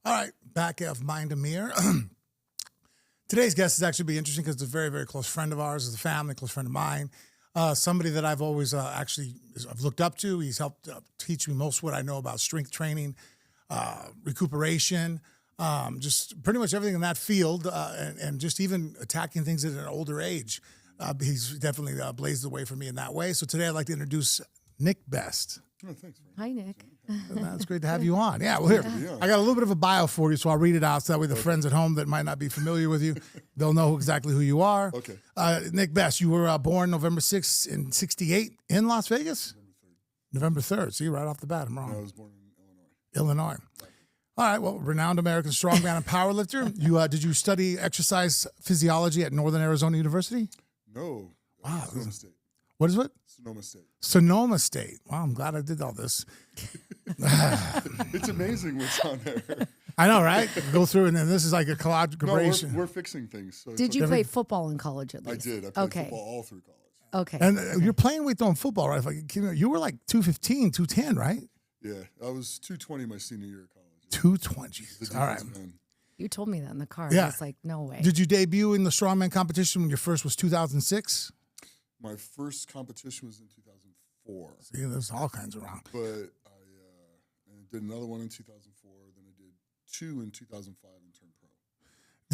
All right, back of Mind of Mir. Today's guest is actually be interesting because it's a very, very close friend of ours. It's a family, close friend of mine. Somebody that I've always I've looked up to. He's helped teach me most of what I know about strength training, recuperation, just pretty much everything in that field, and just even attacking things at an older age. He's definitely blazed the way for me in that way. So today I'd like to introduce Nick Best. Oh, thanks, man. Hi, Nick. It's great to have you on. Yeah, well, here, I got a little bit of a bio for you, so I'll read it out so that way the friends at home that might not be familiar with you, they'll know exactly who you are. Okay. Nick Best, you were born November 6th in 68 in Las Vegas? November 3rd. See, right off the bat, I'm wrong. No, I was born in Illinois. All right, well, renowned American strongman and powerlifter. Did you study exercise physiology at Northern Arizona University? No. Wow. Sonoma State. What is it? Sonoma State. Sonoma State. Wow, I'm glad I did all this. It's amazing what's on there. I know, right? Go through, and then this is like a No, collaboration. we're fixing things. So Did you play football in college at I least? did. I played Okay. football all through college. Okay. And you're playing weight throwing football, right? Like, you were like 215, 210, right? Yeah, I was 220 my senior year of college. 220. The Jesus. All right. defensive end. You told me that in the car. Yeah. I was like, no way. Did you debut in the strongman competition when your first was 2006? My first competition was in 2004. See, there's all kinds of wrong. But I did another one in 2004. Then I did two in 2005 and turned pro.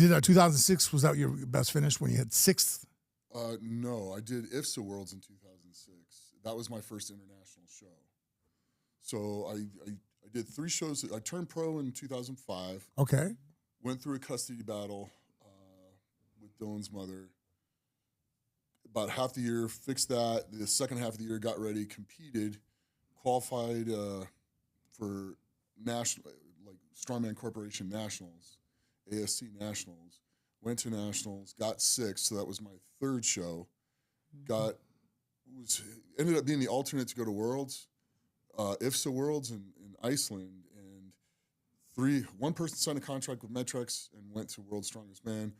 Did 2006, was that your best finish when you had sixth? No, I did IFSA Worlds in 2006. That was my first international show. So I did 3 shows. I turned pro in 2005. Okay. Went through a custody battle with Dylan's mother. About half the year, fixed that. The second half of the year, got ready, competed, qualified for national, like Strongman Corporation Nationals, ASC Nationals. Went to Nationals, got 6th, so that was my 3rd show. Ended up being the alternate to go to Worlds, IFSA Worlds in Iceland, and one person signed a contract with Metrex and went to World's Strongest Man.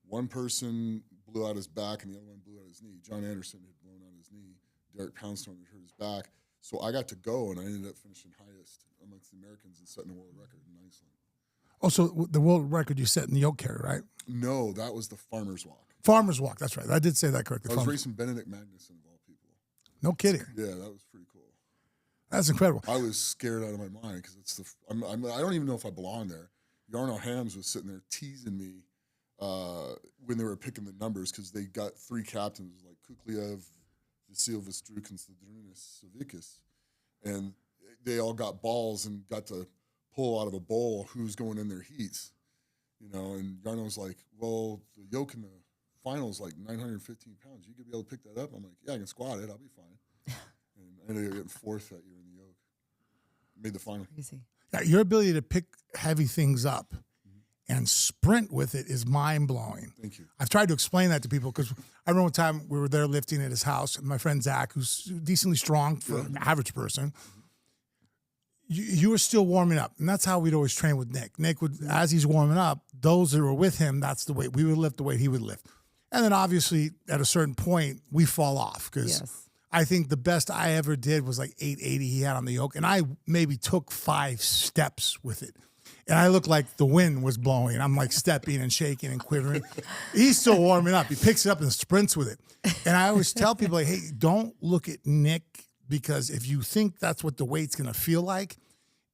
One person blew out his back, and the other one blew out his knee. John Anderson had blown out his knee. Derek Poundstone had hurt his back. So I got to go, and I ended up finishing highest amongst the Americans and setting a world record in Iceland. Oh, so the world record you set in the yoke carry, right? No, that was the Farmer's Walk. Farmer's Walk, that's right. I did say that correctly. I was racing Benedict Magnuson, of all people. No kidding. Yeah, that was pretty cool. That's incredible. I was scared out of my mind because I don't even know if I belong there. Yarno Hams was sitting there teasing me when they were picking the numbers because they got 3 captains like Kukliev, Vasilvis, Druk, and Sladrunas Savickas. And they all got balls and got to pull out of a bowl who's going in their heats. And Yarno's like, well, the yoke in the final is like 915 pounds. You could be able to pick that up? I'm like, yeah, I can squat it. I'll be fine. And I ended up getting 4th that year in the yoke. Made the final. Crazy. Yeah, your ability to pick heavy things up and sprint with it is mind-blowing. Thank you. I've tried to explain that to people because I remember one time we were there lifting at his house, and my friend Zach, who's decently strong for an average person, you were still warming up, and that's how we'd always train with Nick. Nick would, as he's warming up, those that were with him, that's the weight. We would lift the weight he would lift. And then obviously at a certain point, we fall off because Yes. I think the best I ever did was like 880 he had on the yoke, and I maybe took 5 steps with it. And I looked like the wind was blowing. I'm like stepping and shaking and quivering. He's still warming up. He picks it up and sprints with it. And I always tell people, like, hey, don't look at Nick because if you think that's what the weight's going to feel like,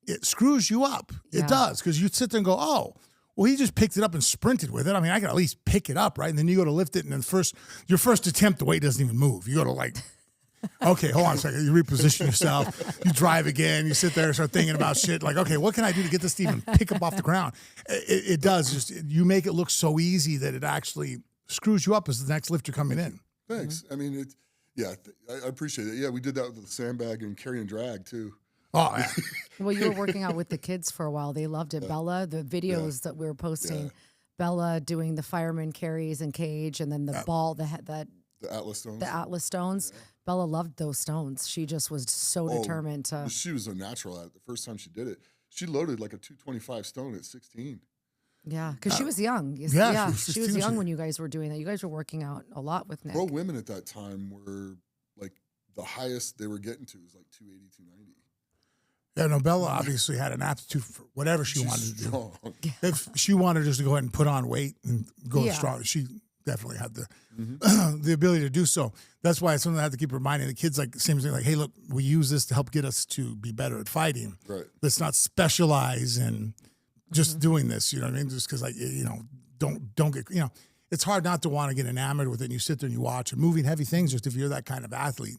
it screws you up. Yeah. It does, because you sit there and go, oh, well, he just picked it up and sprinted with it. I mean, I can at least pick it up, right? And then you go to lift it, and then your first attempt, the weight doesn't even move. You go to like, okay, hold on a second. You reposition yourself. You drive again. You sit there and start thinking about shit. Like, okay, what can I do to get this to even pick up off the ground? It does. Just you make it look so easy that it actually screws you up as the next lifter coming in. Thanks. I mean, I appreciate it. Yeah, we did that with the sandbag and carry and drag, too. Oh, yeah. Well, you were working out with the kids for a while. They loved it. Bella, the videos that we were posting, Bella doing the fireman carries and cage, and then the ball, the Atlas stones. The Atlas stones. Yeah. Bella loved those stones. She just was so determined to. She was a natural at it. The first time she did it, she loaded like a 225 stone at 16. Yeah, because she was young. Yeah, she was young when you guys were doing that. You guys were working out a lot with Nick. Pro women at that time were like the highest they were getting to was like 280, 290. Yeah, no, Bella obviously had an aptitude for whatever she wanted to do. Strong. If she wanted just to go ahead and put on weight and go Yeah. strong, she definitely had the the ability to do so. That's why it's something I have to keep reminding the kids, like same thing, like, hey, look, we use this to help get us to be better at fighting. Right. Let's not specialize in just doing this. You know what I mean? Just because, like, you know, don't get, you know, it's hard not to want to get enamored with it. And you sit there and you watch and moving heavy things. Just if you're that kind of athlete,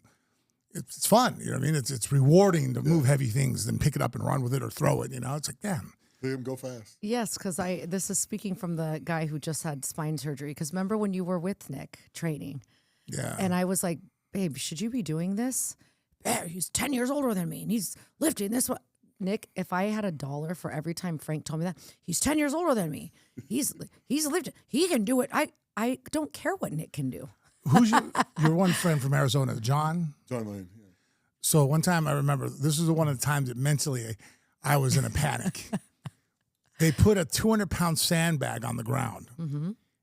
it's fun. You know what I mean? It's rewarding to move heavy things than pick it up and run with it or throw it. You know, it's like, damn. Make him go fast. Yes, because this is speaking from the guy who just had spine surgery. Because remember when you were with Nick training, Yeah. and I was like, babe, should you be doing this? Yeah, he's 10 years older than me, and he's lifting this one. Nick, if I had $1 for every time Frank told me that, he's 10 years older than me. He's lifting. He can do it. I don't care what Nick can do. Who's your one friend from Arizona, John? John Lane. Yeah. So one time I remember, this was one of the times that mentally I was in a panic. They put a 200-pound sandbag on the ground.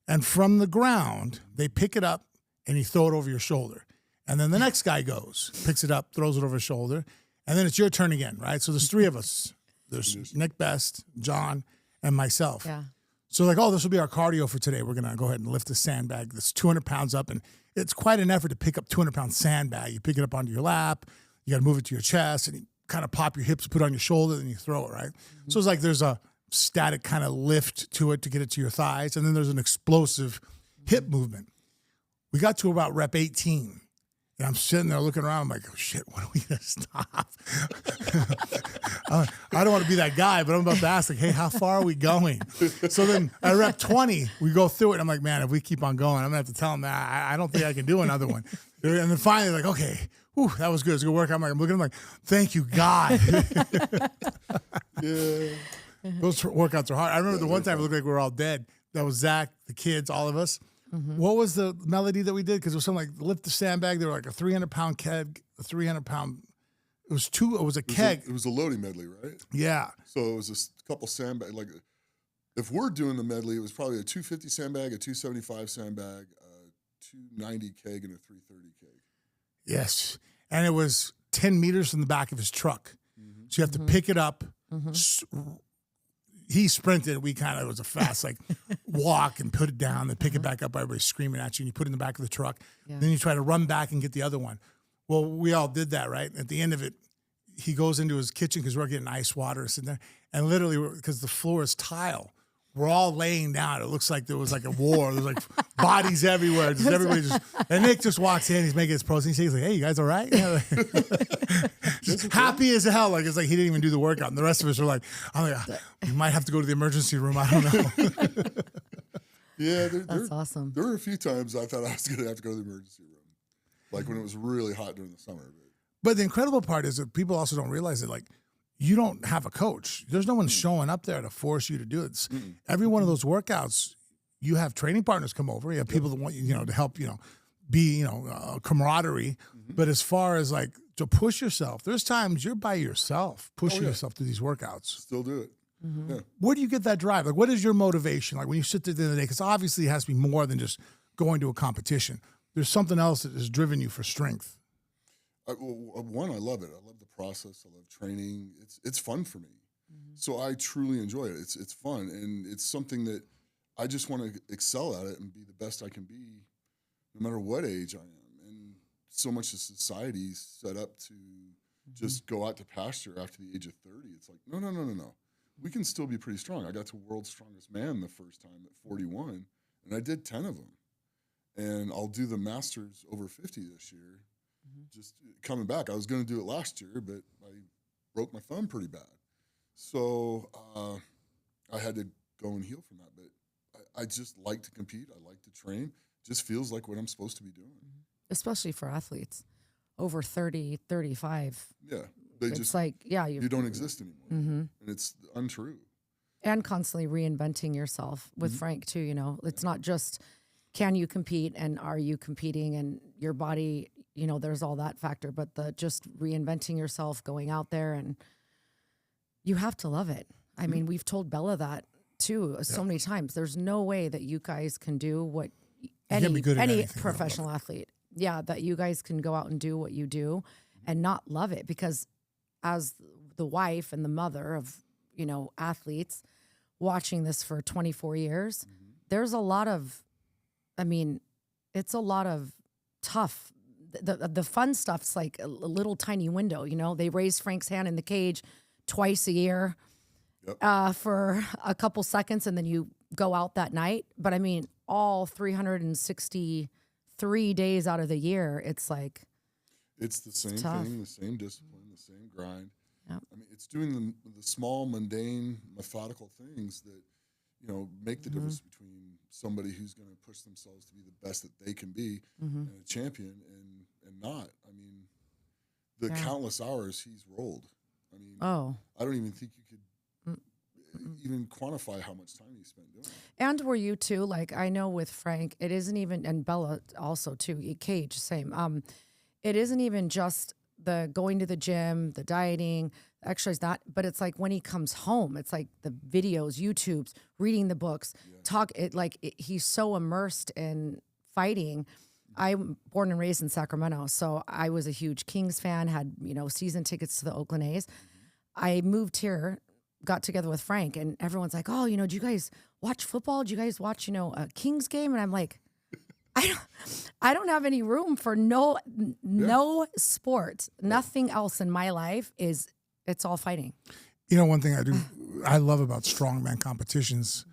And from the ground, they pick it up and you throw it over your shoulder. And then the next guy goes, picks it up, throws it over his shoulder. And then it's your turn again, right? So there's three of us. There's Nick Best, John, and myself. Yeah. So like, oh, this will be our cardio for today. We're going to go ahead and lift the sandbag that's 200 pounds up. And it's quite an effort to pick up 200-pound sandbag. You pick it up onto your lap. You got to move it to your chest. And you kind of pop your hips, put it on your shoulder, and you throw it, right? So it's like there's a static kind of lift to it to get it to your thighs. And then there's an explosive hip movement. We got to about rep 18. And I'm sitting there looking around. I'm like, oh, shit, when are we going to stop? I don't want to be that guy, but I'm about to ask, like, hey, how far are we going? So then at rep 20, we go through it. And I'm like, man, if we keep on going, I'm going to have to tell them that I don't think I can do another one. And then finally, like, okay, whew, that was good. It's a good workout. I'm looking at them like, thank you, God. Yeah. Those workouts are hard. I remember the one time it looked like we were all dead. That was Zach, the kids, all of us. What was the melody that we did? Because it was something like lift the sandbag. They were like a 300-pound keg, a 300-pound. It was a keg. It was a loading medley, right? Yeah. So it was a couple sandbag. Like, if we're doing the medley, it was probably a 250 sandbag, a 275 sandbag, a 290 keg, and a 330 keg. Yes. And it was 10 meters from the back of his truck. So you have to pick it up. He sprinted. We kind of, it was a fast, like, walk and put it down, then pick it back up. Everybody's screaming at you, and you put it in the back of the truck. Yeah. Then you try to run back and get the other one. Well, we all did that, right? At the end of it, he goes into his kitchen because we're getting ice water sitting there. And literally, because the floor is tile, we're all laying down. It looks like there was like a war. There's like bodies everywhere. Just everybody just, and Nick just walks in. He's making his protein shakes. He's like, hey, you guys all right? You know, just happy as hell. Like, it's like he didn't even do the workout. And the rest of us are like, I'm like, we might have to go to the emergency room. I don't know. Yeah. That's awesome. There were a few times I thought I was going to have to go to the emergency room. Like when it was really hot during the summer. But the incredible part is that people also don't realize that, like, you don't have a coach. There's no one showing up there to force you to do it. Every one of those workouts, you have training partners come over. You have people that want you, to help, be, camaraderie. But as far as like to push yourself, there's times you're by yourself pushing yourself to these workouts. Still do it. Yeah. Where do you get that drive? Like, what is your motivation? Like when you sit there at the end of the day, because obviously it has to be more than just going to a competition. There's something else that has driven you for strength. One, I love it. I love the process. I love training. It's fun for me. So I truly enjoy it. It's fun, and it's something that I just want to excel at it and be the best I can be, no matter what age I am. And so much of society is set up to just go out to pasture after the age of 30. It's like, no. We can still be pretty strong. I got to World's Strongest Man the first time at 41, and I did 10 of them. And I'll do the Masters over 50 this year. Just coming back. I was going to do it last year, but I broke my thumb pretty bad. So I had to go and heal from that. But I just like to compete. I like to train. Just feels like what I'm supposed to be doing. Especially for athletes over 30, 35. Yeah. It's like, yeah. You don't exist anymore. And it's untrue. And constantly reinventing yourself with Frank, too. It's not just can you compete and are you competing and your body, there's all that factor, but the just reinventing yourself, going out there, and you have to love it. I mean, we've told Bella that too so many times. There's no way that you guys can do what any professional athlete, that you guys can go out and do what you do and not love it, because as the wife and the mother of, athletes watching this for 24 years, there's a lot of, it's a lot of tough. The fun stuff's like a little tiny window, They raise Frank's hand in the cage twice a year for a couple seconds, and then you go out that night. But all 363 days out of the year, it's like it's the same thing, the same discipline, the same grind. Yep. It's doing the small, mundane, methodical things that make the difference between somebody who's going to push themselves to be the best that they can be and a champion and not. The countless hours he's rolled. I don't even think you could even quantify how much time he spent doing it. And were you too, like I know with Frank, it isn't even, and Bella also too, Cage, same. It isn't even just the going to the gym, the dieting, exercise, but it's like when he comes home, it's like the videos, YouTubes, reading the books, he's so immersed in fighting. I'm born and raised in Sacramento, so I was a huge Kings fan, had, season tickets to the Oakland A's. I moved here, got together with Frank, and everyone's like, oh, do you guys watch football? Do you guys watch, a Kings game? And I'm like, I don't have any room for no sport. Nothing else in my life it's all fighting. One thing I love about strongman competitions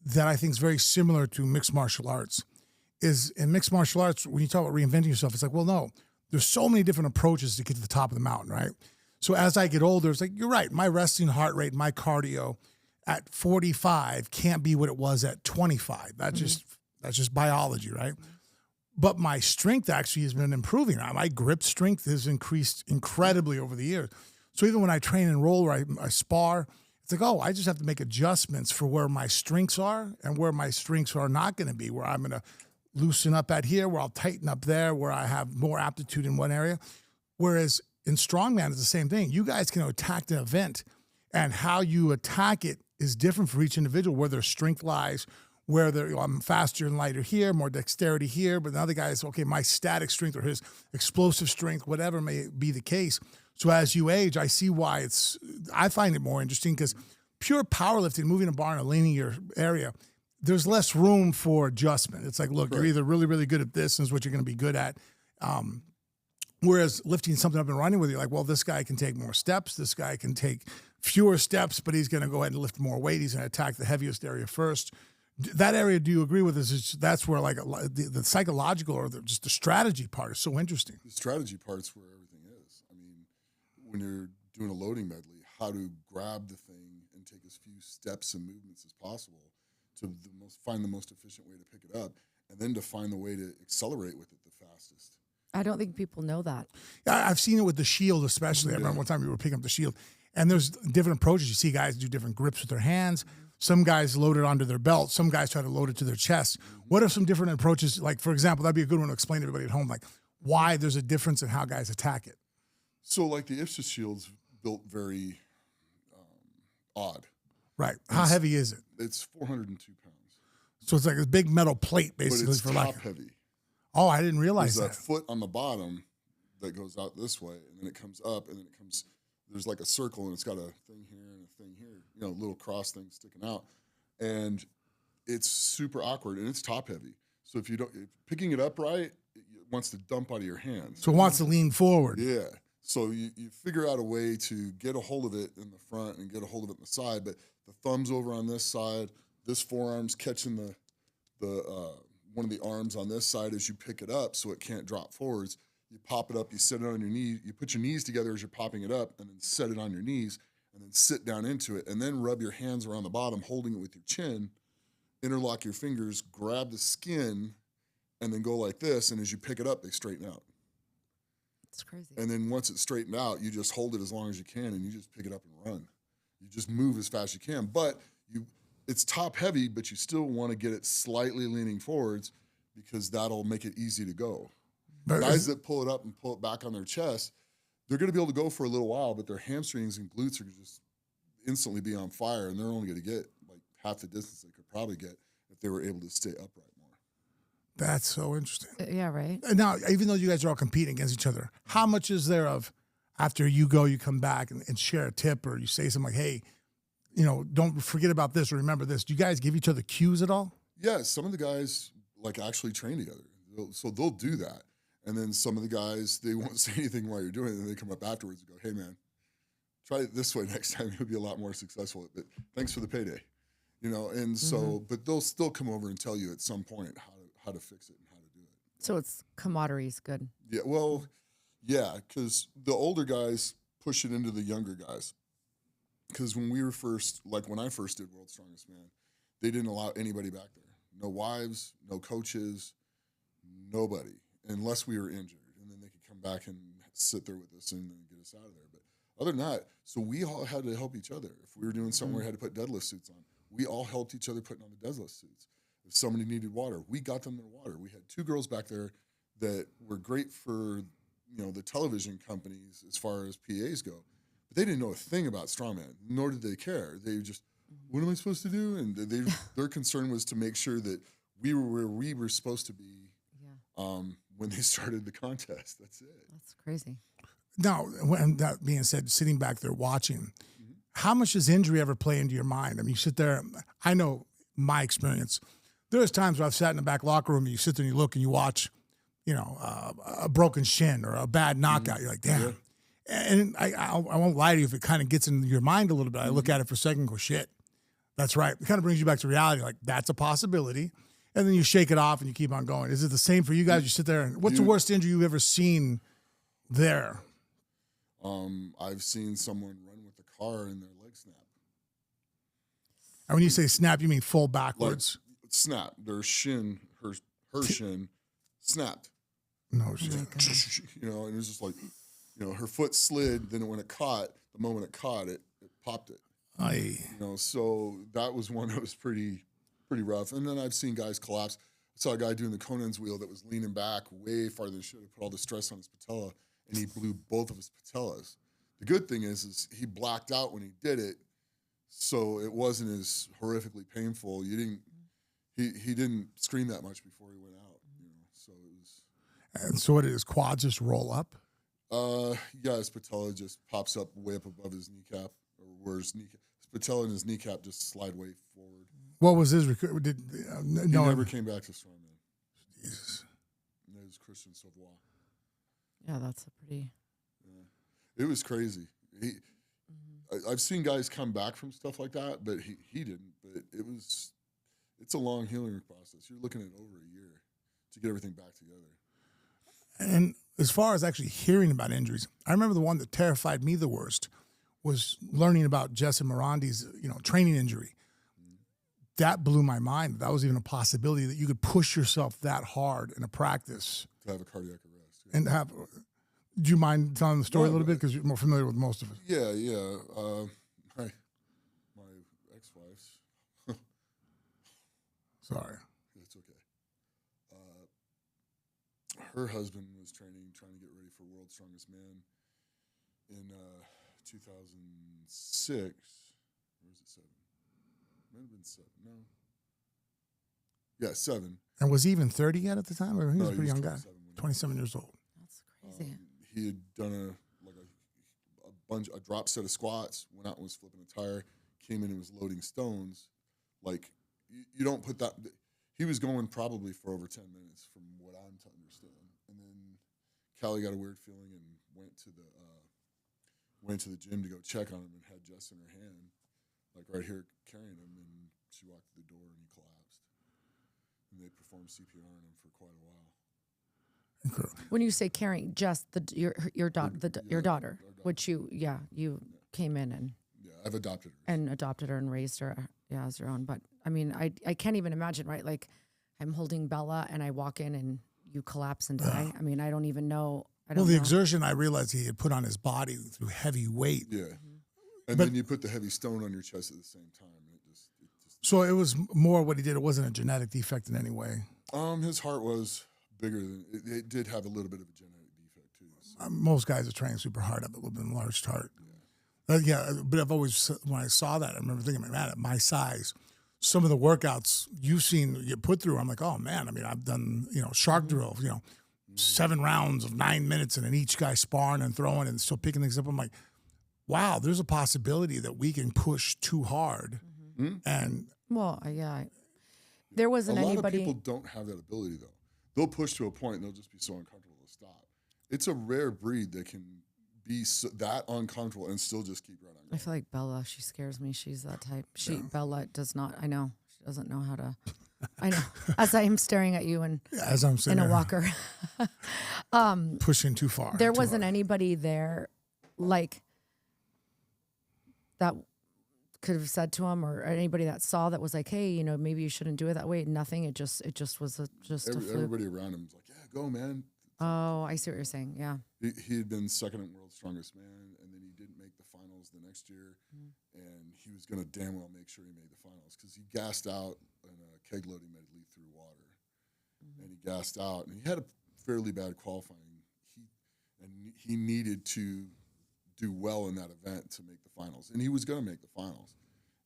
that I think is very similar to mixed martial arts is in mixed martial arts, when you talk about reinventing yourself, it's like, well, no, there's so many different approaches to get to the top of the mountain, right? So as I get older, it's like, you're right, my resting heart rate, my cardio at 45 can't be what it was at 25. That's just biology, right? But my strength actually has been improving. My grip strength has increased incredibly over the years. So even when I train and roll or I spar, it's like, I just have to make adjustments for where my strengths are and where my strengths are not going to be, where I'm going to loosen up at here, where I'll tighten up there, where I have more aptitude in one area. Whereas in strongman, it's the same thing. You guys can attack the event, and how you attack it is different for each individual, where their strength lies, where I'm faster and lighter here, more dexterity here, but the other guy is, okay, my static strength or his explosive strength, whatever may be the case. So as you age, I see why I find it more interesting, because pure powerlifting, moving a bar in a linear area, there's less room for adjustment. It's like, look, you're either really, really good at this, and is what you're going to be good at. Whereas lifting something up and running with you, like, well, this guy can take more steps. This guy can take fewer steps, but he's going to go ahead and lift more weight. He's going to attack the heaviest area first. That area, do you agree with this? That's where the psychological or just the strategy part is so interesting. The strategy part's where everything is. When you're doing a loading medley, how to grab the thing and take as few steps and movements as possible to find the most efficient way to pick it up, and then to find the way to accelerate with it the fastest. I don't think people know that. Yeah, I've seen it with the shield especially. I remember one time we were picking up the shield, and there's different approaches. You see guys do different grips with their hands. Some guys load it onto their belt. Some guys try to load it to their chest. What are some different approaches? Like, for example, that'd be a good one to explain to everybody at home, like why there's a difference in how guys attack it. So like the Ipsis shield's built very odd. Right. How heavy is it? It's 402 pounds. So it's like a big metal plate, basically. But it's for top heavy. Oh, I didn't realize There's that. a foot on the bottom that goes out this way, and then it comes up, and then it comes. There's like a circle, and it's got a thing here and a thing here. Little cross thing sticking out, and it's super awkward, and it's top heavy. So if picking it up right, it wants to dump out of your hands. So it wants to lean forward. Yeah. So you figure out a way to get a hold of it in the front and get a hold of it in the side, but the thumb's over on this side, this forearm's catching the one of the arms on this side as you pick it up so it can't drop forwards. You pop it up, you set it on your knees, you put your knees together as you're popping it up, and then set it on your knees, and then sit down into it, and then rub your hands around the bottom, holding it with your chin, interlock your fingers, grab the skin, and then go like this, and as you pick it up, they straighten out. It's crazy. And then once it's straightened out, you just hold it as long as you can, and you just pick it up and run. You just move as fast as you can, but it's top heavy, but you still want to get it slightly leaning forwards because that'll make it easy to go. Guys that pull it up and pull it back on their chest, they're going to be able to go for a little while, but their hamstrings and glutes are going to just instantly be on fire, and they're only going to get like half the distance they could probably get if they were able to stay upright more. That's so interesting. Yeah, right. Now, even though you guys are all competing against each other, how much is there of after you go, you come back and share a tip, or you say something like, hey, don't forget about this or remember this. Do you guys give each other cues at all? Yeah, some of the guys like actually train together. So they'll do that. And then some of the guys, they won't say anything while you're doing it. And they come up afterwards and go, hey, man, try it this way next time. You'll be a lot more successful. But thanks for the payday. And so, but they'll still come over and tell you at some point how to fix it and how to do it. So it's camaraderie is good. Yeah, well, yeah, because the older guys push it into the younger guys. Because when we were when I first did World's Strongest Man, they didn't allow anybody back there. No wives, no coaches, nobody, unless we were injured. And then they could come back and sit there with us and then get us out of there. But other than that, so we all had to help each other. If we were doing something where we had to put deadlift suits on, we all helped each other putting on the deadlift suits. If somebody needed water, we got them their water. We had 2 girls back there that were great for the television companies as far as PAs go. But they didn't know a thing about Strongman, nor did they care. They just, what am I supposed to do? And their concern was to make sure that we were where we were supposed to be when they started the contest. That's it. That's crazy. Now, when that being said, sitting back there watching, how much does injury ever play into your mind? I mean, you sit there, I know my experience. There's times where I've sat in the back locker room and you sit there and you look and you watch, a broken shin or a bad knockout. You're like, damn. Yeah. And I won't lie to you if it kind of gets in your mind a little bit. I look at it for a second and go, shit, that's right. It kind of brings you back to reality. Like, that's a possibility. And then you shake it off and you keep on going. Is it the same for you guys? You sit there and what's the worst injury you've ever seen there? I've seen someone run with a car and their leg snap. And when you say snap, you mean full backwards? Like, snap. Their shin, her shin snapped. No shit. And it was just like, her foot slid. Then when it caught, the moment it caught it, it popped it. Aye. So that was one that was pretty rough. And then I've seen guys collapse. I saw a guy doing the Conan's wheel that was leaning back way farther than should have, put all the stress on his patella, and he blew both of his patellas. The good thing is he blacked out when he did it, so it wasn't as horrifically painful. He didn't scream that much before he went out. So it was. And so what, his quads just roll up? Yeah, his patella just pops up way up above his kneecap, or where his patella and his kneecap just slide way forward. What was his He never came back to Strongman. Jesus. It was Christian Sauvois. Yeah, that's a pretty. Yeah. It was crazy. I've seen guys come back from stuff like that, but he didn't. But it's a long healing process. You're looking at over a year to get everything back together. And as far as actually hearing about injuries, I remember the one that terrified me the worst was learning about Jess and Mirandi's, training injury. That blew my mind. That was even a possibility that you could push yourself that hard in a practice. To have a cardiac arrest. Yeah. And do you mind telling the story a little bit? Because you're more familiar with most of it. Yeah. My ex-wife's. Sorry. It's okay. Her husband was trying to get ready for World's Strongest Man in 2006. Or was it 7? Might have been 7. No. Yeah, 7. And was he even 30 yet at the time? Or he was a pretty young guy? 27 27 years old. That's crazy. He had done a drop set of squats, went out and was flipping a tire, came in and was loading stones. Like, you don't put that. He was going probably for over 10 minutes from what I'm to understand. And then Callie got a weird feeling and went to the gym to go check on him and had Jess in her hand, like right here carrying him, and she walked to the door and he collapsed. And they performed CPR on him for quite a while. Incredible. When you say carrying, just your daughter, which you came in and I've adopted her and adopted her and raised her as your own. But I mean, I can't even imagine, right? Like, I'm holding Bella and I walk in and you collapse and die. I mean, I don't even know. The exertion I realized he had put on his body through heavy weight. Yeah. And then you put the heavy stone on your chest at the same time. And it just So it was more what he did. It wasn't a genetic defect in any way. His heart was bigger than it did have a little bit of a genetic defect too. So. Most guys are training super hard have a little bit enlarged heart. But I've always, when I saw that, I remember thinking, man, at my size, some of the workouts you've seen you put through, I'm like, oh man, I mean, I've done, shark drills, 7 rounds of 9 minutes and then each guy sparring and throwing and still picking things up. I'm like, wow, there's a possibility that we can push too hard. And Well, yeah. There wasn't a lot anybody. of people don't have that ability, though. They'll push to a point and they'll just be so uncomfortable to stop. It's a rare breed that can be that uncomfortable and still just keep right on I going. feel like Bella, she scares me. She's that type. Bella does not, I know, she doesn't know how to, I know. As I'm staring at you and as I'm in sitting a there walker. pushing too far. There too wasn't hard. anybody there like that could have said to him, or anybody that saw that was like, hey, you know, maybe you shouldn't do it that way. Nothing. It just was a fluke. Everybody around him was like, yeah, go, man. Oh, I see what you're saying. Yeah. He had been second in World's Strongest Man, and then he didn't make the finals the next year. And he was going to damn well make sure he made the finals because he gassed out in a keg loading medley through water. And he gassed out, and he had a fairly bad qualifying. He needed to do well in that event to make the finals, and he was going to make the finals.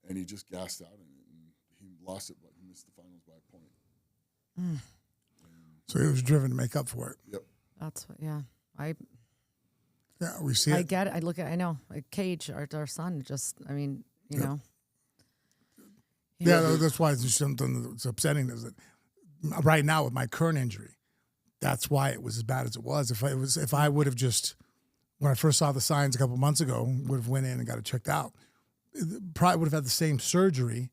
And he just gassed out in it, and he lost it, but he missed the finals by a point. So he was driven to make up for it. Yep. That's what, yeah. Yeah, we see I it. get it. I know. Like Cage, our son, just, I mean, you know. Yeah, that's why it's something that's upsetting is that right now with my current injury, that's why it was as bad as it was. If I would have just, when I first saw the signs a couple months ago, would have went in and got it checked out, probably would have had the same surgery,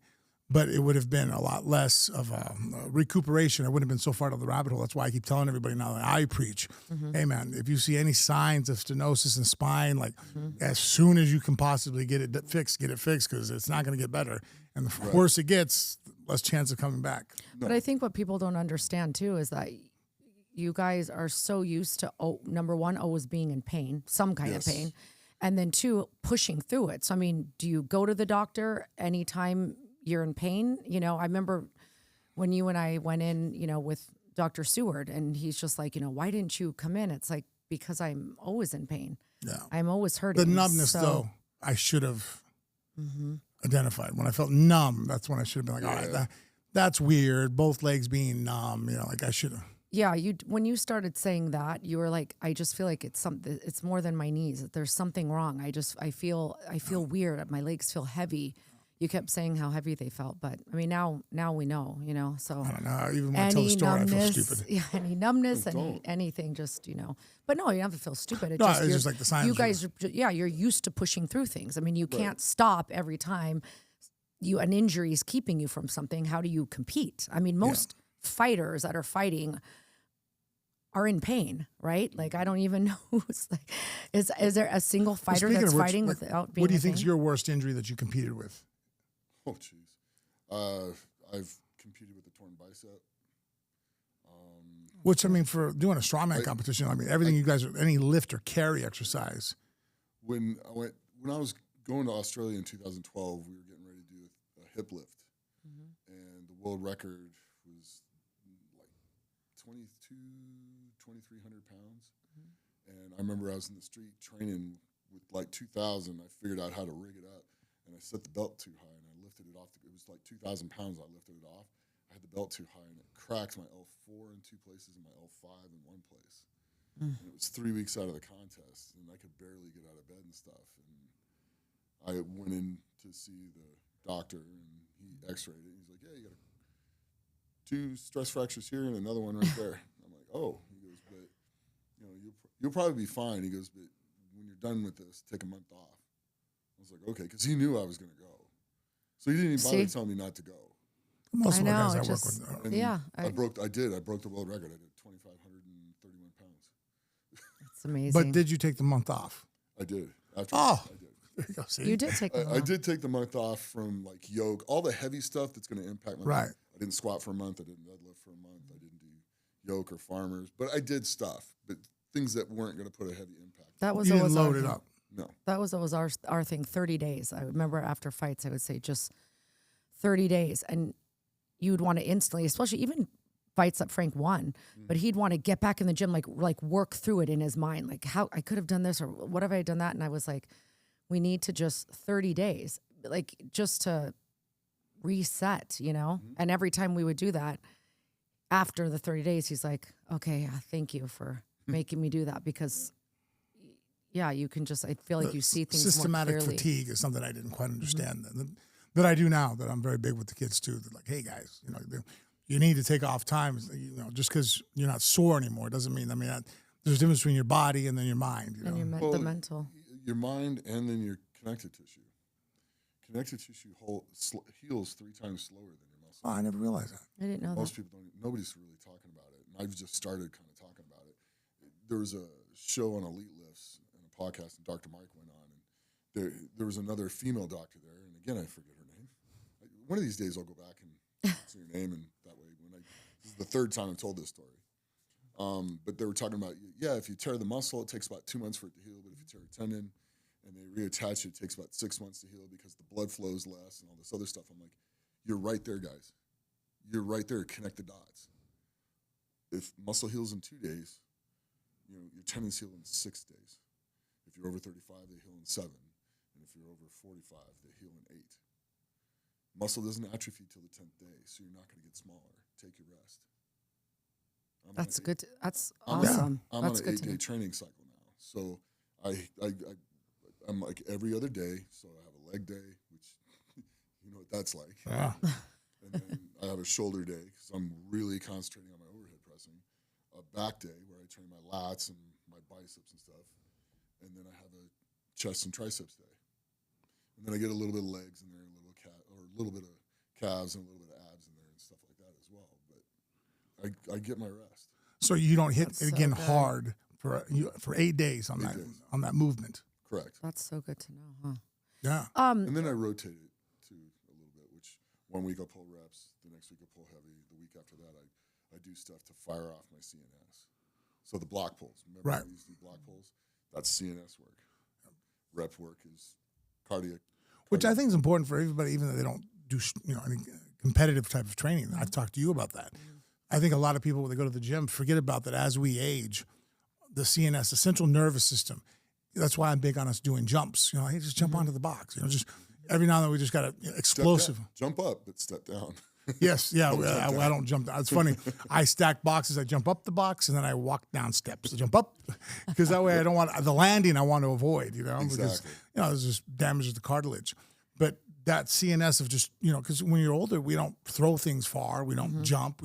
but it would have been a lot less of a recuperation. I wouldn't have been so far down the rabbit hole. That's why I keep telling everybody now that I preach, hey man, if you see any signs of stenosis in spine, like as soon as you can possibly get it fixed because it's not going to get better. And the worse it gets, less chance of coming back. But I think what people don't understand too is that you guys are so used to, number one, always being in pain, some kind of pain. And then two, pushing through it. So, I mean, do you go to the doctor anytime you're in pain? You know, I remember when you and I went in, you know, with Dr. Seward, and he's just like, you know, why didn't you come in? It's like, because I'm always in pain. Yeah. I'm always hurting. The numbness, though, I should have identified. When I felt numb, that's when I should have been like, all right, that's weird. Both legs being numb, you know, like I should have. Yeah, when you started saying that, you were like, I just feel like it's something. It's more than my knees. There's something wrong. I feel weird. My legs feel heavy. You kept saying how heavy they felt, but I mean, now we know, you know. So I don't know. Even when I tell the story, I feel stupid. Yeah, any numbness, anything, just, you know. But no, you don't have to feel stupid. It's just like the signs. You guys, you're used to pushing through things. I mean, you can't stop every time an injury is keeping you from something. How do you compete? I mean, most fighters that are fighting are in pain, right? Like, I don't even know who's like, is there a single fighter that's fighting without being What do you in think is pain? your worst injury that you competed with? Oh, jeez. I've competed with a torn bicep. Which, I mean, for doing a strongman competition, I mean, everything you guys, any lift or carry exercise. When I was going to Australia in 2012, we were getting ready to do a hip lift, and the world record was like 2,300 pounds. And I remember I was in the street training with like 2,000. I figured out how to rig it up, and I set the belt too high, and I lifted it off. It was like 2,000 pounds. I lifted it off. I had the belt too high, and it cracked my L4 in 2 places and my L5 in 1 place. And it was 3 weeks out of the contest, and I could barely get out of bed and stuff. And I went in to see the doctor, and he x-rayed it. He's like, yeah, you got 2 stress fractures here and another one right there. I'm like, oh. He goes, but you know, you'll probably be fine. He goes, but when you're done with this, take a month off. I was like, okay, because he knew I was going to go. So he didn't even bother telling me not to go. Most of the guys I work just- with. And Yeah, I broke the world record. I did 2,531 pounds. It's amazing. But did you take the month off? I did. I did. There you go. See? You did take I did take the month off from like yoke, all the heavy stuff that's going to impact my Right. life. I didn't squat for a month. I didn't deadlift for a month. I didn't do yoke or farmers, but I did stuff, but things that weren't going to put a heavy impact. That was You didn't always our load it thing. up. No. That was always our thing. 30 days. I remember after fights, I would say just 30 days, and you would want to instantly, especially even fights that Frank won, but he'd want to get back in the gym, like work through it in his mind, like how I could have done this or what have I done that, and I was like, we need to just 30 days, like just to reset, you know. And every time we would do that, after the 30 days, he's like, okay, yeah, thank you for making me do that, because yeah, you can just, I feel like you see things Systematic more clearly. fatigue is something I didn't quite understand that I do now, that I'm very big with the kids too. They're like, hey guys, you need to take off time. Just because you're not sore anymore doesn't mean, there's a difference between your body and then your mind. And your Well, the mental. Your mind and then your connective tissue. Connective tissue heals 3 times slower than your muscle. Oh, I never realized that. I didn't know Most that. people don't. Nobody's really talking about it, and I've just started kind of talking about it. There was a show on Elite Lifts and a podcast, and Dr. Mike went on, and there was another female doctor there, and again I forget her name. One of these days I'll go back and see her name, and that way this is the 3rd time I've told this story. But they were talking about, if you tear the muscle, it takes about 2 months for it to heal, but if you tear a tendon and they reattach it takes about 6 months to heal because the blood flows less and all this other stuff. I'm like, you're right there, guys. You're right there. Connect the dots. If muscle heals in 2 days, your tendons heal in 6 days. If you're over 35, they heal in 7. And if you're over 45, they heal in 8. Muscle doesn't atrophy till the 10th day, so you're not going to get smaller. Take your rest. That's good. That's I'm awesome. I'm That's on an good to 8-day know. training cycle now. So I'm like every other day. So I have a leg day, which you know what that's like. Yeah. And then I have a shoulder day because I'm really concentrating on my overhead pressing. A back day where I train my lats and my biceps and stuff. And then I have a chest and triceps day. And then I get a little bit of legs in there, a little bit of calves and a little bit of abs in there and stuff like that as well. But I get my rest. So you don't hit That's it so again good. hard for 8 days on 8 that days. on that movement. Correct. That's so good to know, huh? Yeah. And then I rotate it too a little bit, which 1 week I'll pull reps, the next week I'll pull heavy, the week after that I do stuff to fire off my CNS. So the block pulls. Remember Right. I used to do block pulls? That's CNS work. Rep work is cardiac. Which I think is important for everybody, even though they don't do any competitive type of training. I've talked to you about that. I think a lot of people when they go to the gym forget about that as we age. The CNS, the central nervous system. That's why I'm big on us doing jumps. Hey, just jump onto the box. Just every now and then we just got to explosive. Jump up, but step down. Yes, yeah. I don't jump down. It's funny. I stack boxes. I jump up the box and then I walk down steps. I jump up because that way I don't want the landing. I want to avoid. Because Exactly. it just damages the cartilage. But that CNS of just because when you're older, we don't throw things far. We don't jump.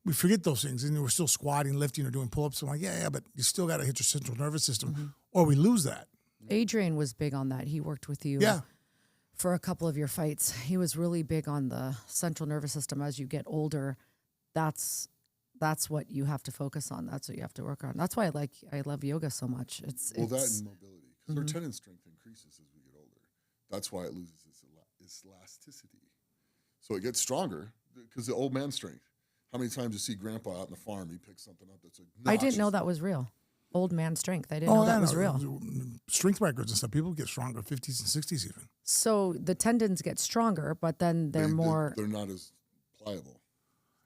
We forget those things, and we're still squatting, lifting, or doing pull-ups. I'm like, yeah, but you still got to hit your central nervous system, or we lose that. Adrian was big on that. He worked with you Yeah. for a couple of your fights. He was really big on the central nervous system. As you get older, that's what you have to focus on. That's what you have to work on. That's why I love yoga so much. That and mobility, because our tendon strength increases as we get older. That's why it loses its elasticity. So it gets stronger because the old man strength. How many times you see Grandpa out on the farm? He picks something up that's I didn't know that was real. Old man strength. I didn't know that was real. Strength records and stuff. People get stronger, 50s and 60s even. So the tendons get stronger, but then they're more. They're not as pliable.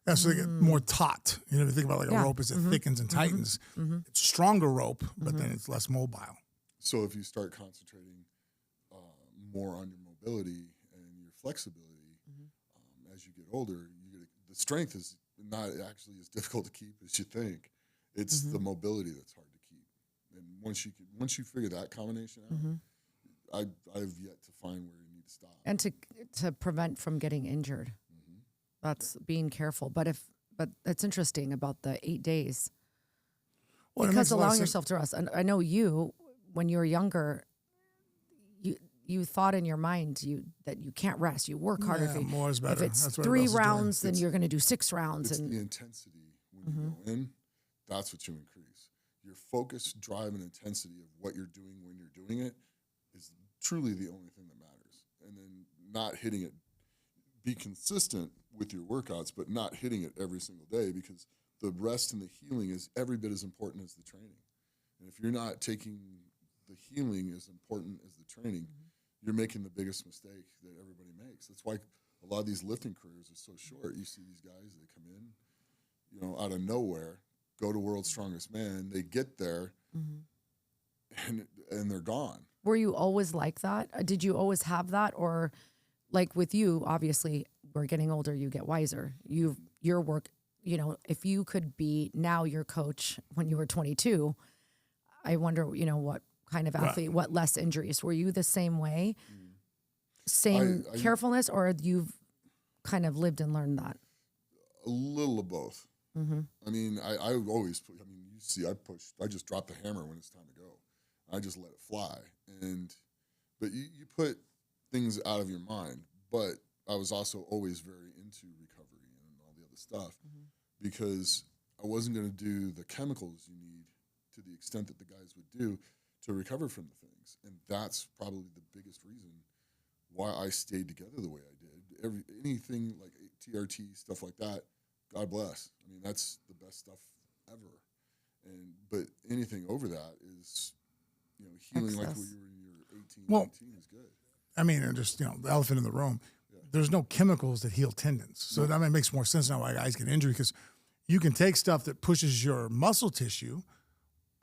Yeah, so they get more taut. If you think about like a Yeah. rope as it thickens and tightens, it's a stronger rope, but then it's less mobile. So if you start concentrating more on your mobility and your flexibility as you get older, the strength is not actually as difficult to keep as you think. It's the mobility that's hard to keep. And once you figure that combination out, I've yet to find where you need to stop. And to prevent from getting injured. That's being careful. But it's interesting about the 8 days. Well, it Because makes a lot of allowing sense. yourself to rest. And I know you, when you were younger, you thought in your mind that you can't rest. You work harder. Yeah, If more is better. If it's That's what 3 everybody else is doing. rounds, then you're going to do 6 rounds. It's And the intensity when you go in. That's what you increase. Your focus, drive, and intensity of what you're doing when you're doing it is truly the only thing that matters. And then not hitting it. Be consistent with your workouts, but not hitting it every single day, because the rest and the healing is every bit as important as the training. And if you're not taking the healing as important as the training, you're making the biggest mistake that everybody makes. That's why a lot of these lifting careers are so short. You see these guys, they come in, out of nowhere, go to World's Strongest Man, they get there, and they're gone. were you always like that? Did you always have that? Or like with you, obviously, we're getting older, you get wiser. Your work you know, if you could be now your coach when you were 22, I wonder, you know, what kind of athlete, what less injuries? Were you the same way? Same I carefulness, or you've kind of lived and learned that? a little of both. I mean, I always put, I mean, you see, I just drop the hammer when it's time to go. I just let it fly. But you put things out of your mind. But I was also always very into recovery and all the other stuff because I wasn't going to do the chemicals you need to the extent that the guys would do to recover from the things. And that's probably the biggest reason why I stayed together the way I did. Anything like TRT, stuff like that, God bless. I mean, that's the best stuff ever. But anything over that is, you know, healing like when you're 18, 19 is good. I mean, and just, you know, the elephant in the room. There's no chemicals that heal tendons. So that makes more sense now why guys get injured, because you can take stuff that pushes your muscle tissue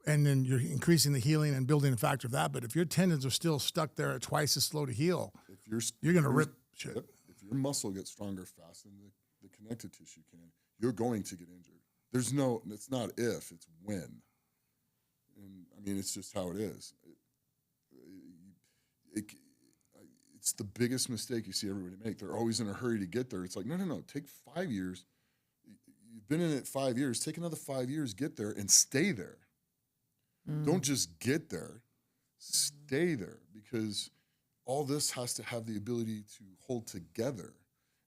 and then you're increasing the healing and building the factor of that. But if your tendons are still stuck there at twice as slow to heal, you're going to rip shit. If your muscle gets stronger faster than the connective tissue can, you're going to get injured. It's not if, it's when. And I mean, it's just how it is. It's the biggest mistake you see everybody make. They're always in a hurry to get there. It's like, no, take 5 years. You've been in it 5 years. Take another 5 years, get there, and stay there. Don't just get there. Stay there, because all this has to have the ability to hold together,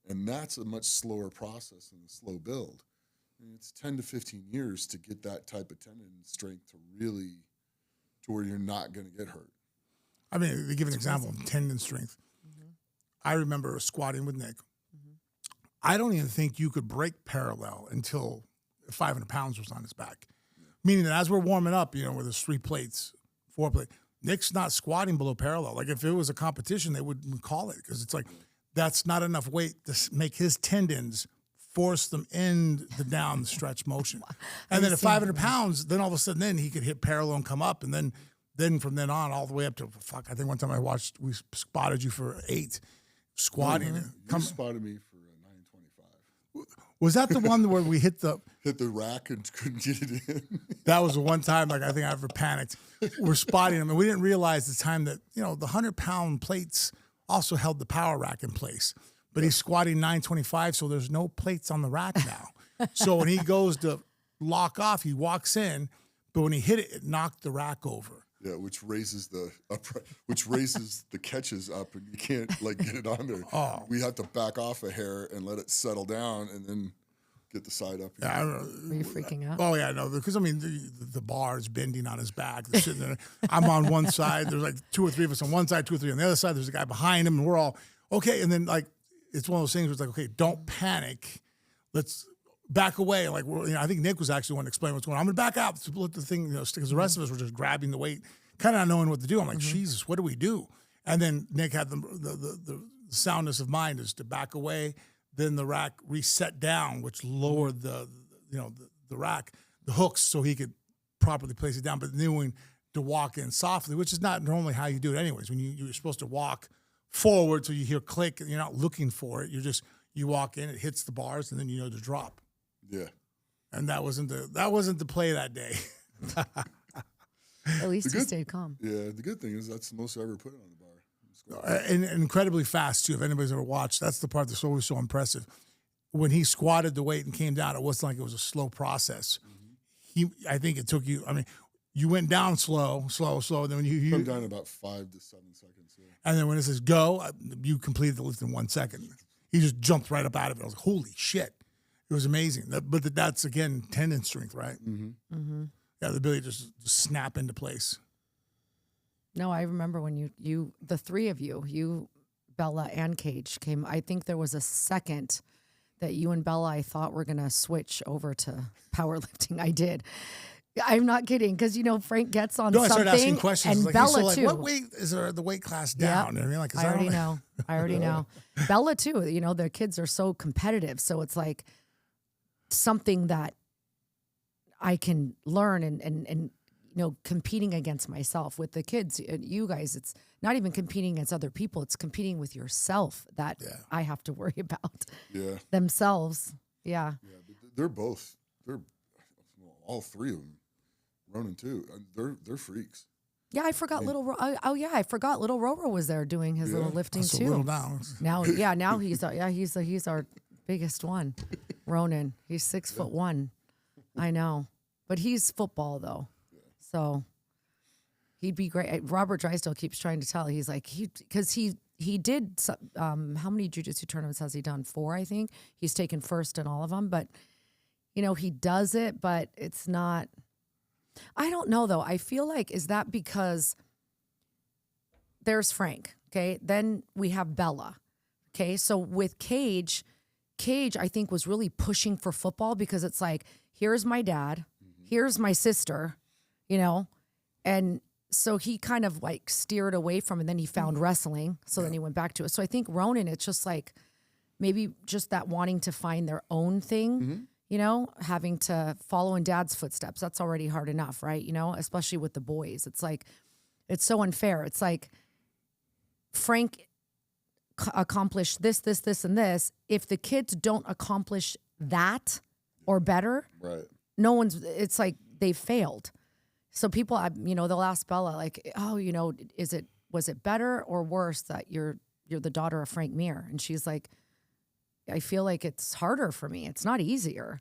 and that's a much slower process than a slow build. I mean, it's 10 to 15 years to get that type of tendon strength to where you're not going to get hurt. I mean, to give an example of tendon strength, I remember squatting with Nick. I don't even think you could break parallel until 500 pounds was on his back. Meaning that as we're warming up, you know, where there's 3 plates, 4 plates, Nick's not squatting below parallel. Like if it was a competition, they wouldn't call it, because it's like that's not enough weight to make his tendons force them in the down stretch motion. And then at 500 pounds, then all of a sudden then he could hit parallel and come up, and then from then on all the way up to, I think one time we spotted you for 8 squatting. You spotted me for 925. Was that the one where we hit the rack and couldn't get it in? That was the one time, like, I think I ever panicked. We're spotting him, and we didn't realize the time that, you know, the 100-pound plates also held the power rack in place. But he's squatting 925, so there's no plates on the rack now. So when he goes to lock off, he walks in, but when he hit it, it knocked the rack over. Yeah, which raises the catches up, and you can't get it on there. Oh. We have to back off a hair and let it settle down, and then get the side up. Yeah, I don't know. Were you freaking out? Oh yeah, no, because I mean the bar is bending on his back. They're sitting there. I'm on one side. There's like 2 or 3 of us on one side, 2 or 3 on the other side. There's a guy behind him, and we're all okay. And then it's one of those things where it's like, okay, don't panic. Let's back away. Like, I think Nick was actually one to explain what's going on. I'm gonna back out to let the thing, because the rest of us were just grabbing the weight, kind of not knowing what to do. I'm like, Jesus, what do we do? And then Nick had the soundness of mind is to back away. Then the rack reset down, which lowered the rack, the hooks, so he could properly place it down. But knowing to walk in softly, which is not normally how you do it anyways. When you're supposed to walk forward, so you hear click, and you're not looking for it. You walk in, it hits the bars, and then you know to drop. Yeah. And that wasn't the play that day. At least you stayed calm. Yeah, the good thing is that's the most I ever put it on the bar. And incredibly fast too. If anybody's ever watched, that's the part that's always so impressive. When he squatted the weight and came down, it wasn't like it was a slow process. I think it took you. I mean, you went down slow. Then when you come down about 5 to 7 seconds. Yeah. And then when it says go, you completed the lift in 1 second. He just jumped right up out of it. I was like, holy shit! It was amazing. But that's again tendon strength, right? Yeah, the ability to just snap into place. No, I remember when you the 3 of you, Bella and Cage came. I think there was a second that you and Bella, I thought, were going to switch over to powerlifting. I did. I'm not kidding, because Frank gets on something. I started asking questions. And like, Bella so too. What weight is the weight class down? Yep. I mean, like, I already know. I already know. Bella too. Their kids are so competitive, so it's like something that I can learn and competing against myself with the kids. You guys, it's not even competing against other people. It's competing with yourself that I have to worry about. Yeah. Themselves. Yeah. Yeah. But they're both. They're all three of them. Ronan too. They're freaks. Yeah, I forgot I forgot little Roro was there doing his little lifting So too. little now. Now he's our biggest one. Ronan. He's 6'1". I know. But he's football though. So he'd be great. Robert Drysdale keeps trying to tell. He's like because he did how many jiu-jitsu tournaments has he done? 4, I think. He's taken first in all of them, but he does it, but it's not. I don't know though. I feel like, is that because there's Frank, okay? Then we have Bella, okay? So with Cage I think was really pushing for football because it's like, here's my dad, here's my sister, and so he kind of like steered away from it. And then he found wrestling, so then he went back to it. So I think Ronan, it's just like maybe just that wanting to find their own thing. Having to follow in dad's footsteps. That's already hard enough, right? Especially with the boys. It's like, it's so unfair. It's like Frank accomplished this, and this. If the kids don't accomplish that or better, Right. it's like they've failed. So people, they'll ask Bella like, oh, was it better or worse that you're the daughter of Frank Mir? And she's like, I feel like it's harder for me. It's not easier.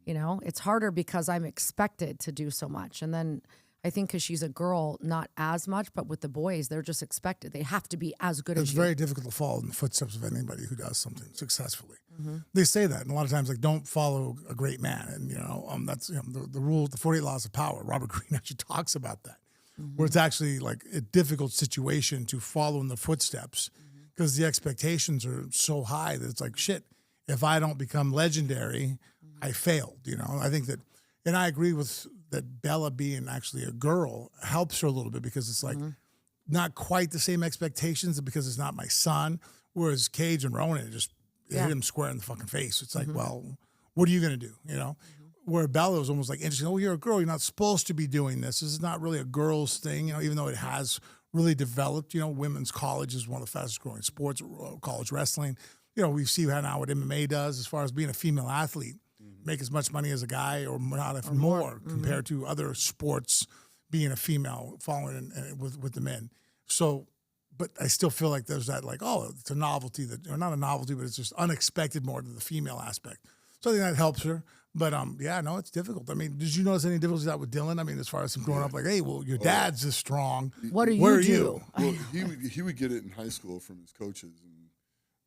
It's harder because I'm expected to do so much. And then I think because she's a girl, not as much, but with the boys, they're just expected. They have to be as good as It's you. very difficult to follow in the footsteps of anybody who does something successfully. They say that, and a lot of times, like, don't follow a great man. And, that's the rule, the 48 laws of power. Robert Greene actually talks about that, where it's actually like a difficult situation to follow in the footsteps because the expectations are so high that it's like, shit, if I don't become legendary, I failed. I think that, and I agree with that Bella being actually a girl helps her a little bit because it's like not quite the same expectations because it's not my son. Whereas Cage and Ronan just hit him square in the fucking face. It's like, well, what are you going to do? Where Bella was almost like interesting. Oh, you're a girl. You're not supposed to be doing this. This is not really a girl's thing, even though it has really developed. Women's college is one of the fastest growing sports, college wrestling. We see how now what MMA does as far as being a female athlete, make as much money as a guy or not if more compared to other sports being a female following with the men. So, but I still feel like there's that like, oh, it's a novelty or not a novelty, but it's just unexpected more to the female aspect. So I think that helps her. But it's difficult. I mean, did you notice any difficulties out with Dylan? I mean, as far as him growing up, like, hey, well, your dad's this strong. What do Where you are do? you? Well, he would get it in high school from his coaches, and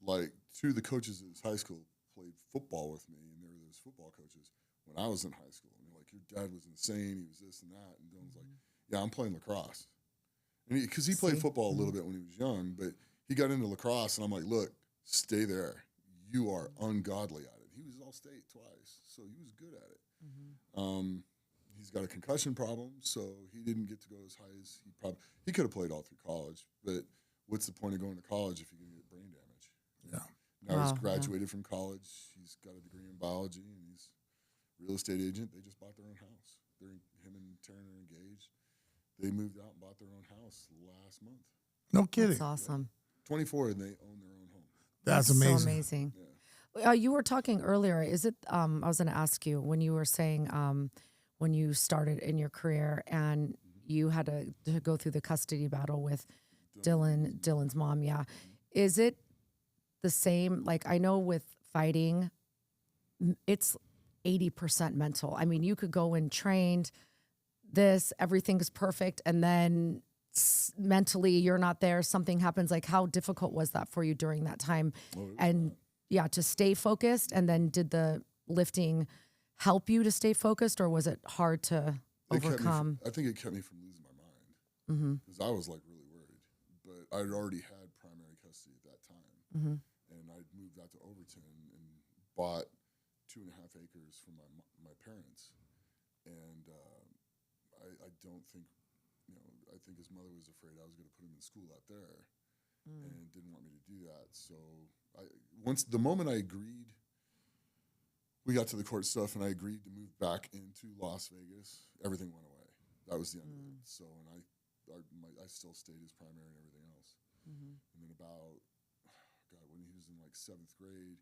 like 2 of the coaches at his high school played football with me, and they were those football coaches when I was in high school. And they're like, your dad was insane. He was this and that. And Dylan's like, yeah, I'm playing lacrosse. And because he played football a little bit when he was young, but he got into lacrosse, and I'm like, look, stay there. You are ungodly at it. He was all-state twice, so he was good at it. He's got a concussion problem, so he didn't get to go as high as he could have played all through college, but what's the point of going to college if you're going to get brain damage? Yeah. Now he's graduated from college. He's got a degree in biology, and he's a real estate agent. They just bought their own house. Him and Taryn are engaged. They moved out and bought their own house last month. No kidding. That's awesome. 24, and they own their own home. That's amazing. So amazing. Yeah. You were talking earlier. Is it? I was going to ask you when you were saying when you started in your career and you had to go through the custody battle with Dylan's mom. Yeah, is it the same? Like I know with fighting, it's 80% mental. I mean, you could go in trained, everything's perfect, and then mentally you're not there. Something happens. Like how difficult was that for you during that time? And yeah, to stay focused. And then did the lifting help you to stay focused, or was it hard to overcome? I think it kept me from losing my mind because I was like really worried. But I'd already had primary custody at that time, and I'd moved out to Overton and bought 2.5 acres from my parents. And I don't think, I think his mother was afraid I was going to put him in school out there, and didn't want me to do that. So the moment I agreed, we got to the court stuff, and I agreed to move back into Las Vegas, everything went away. That was the end of it. So, and I still stayed as primary and everything else. And then about, when he was in like 7th grade,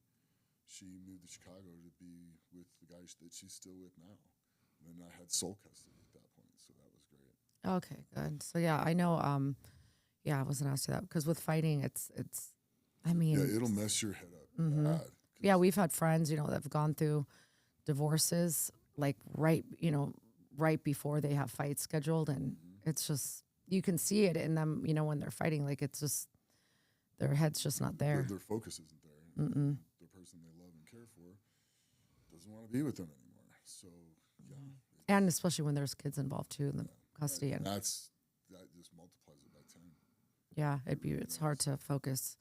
she moved to Chicago to be with the guy that she's still with now. And then I had sole custody at that point, so that was great. Okay, good. So yeah, I know. Yeah, I wasn't asked that because with fighting, it's. I mean, Yeah, it'll mess your head up bad. yeah, we've had friends, that have gone through divorces like right before they have fights scheduled, and it's just you can see it in them, when they're fighting. Like it's just their head's just not there. Their focus isn't there. The person they love and care for doesn't want to be with them anymore. So yeah, And especially when there's kids involved too in the custody. and And that just multiplies it by 10. yeah, it's hard to focus.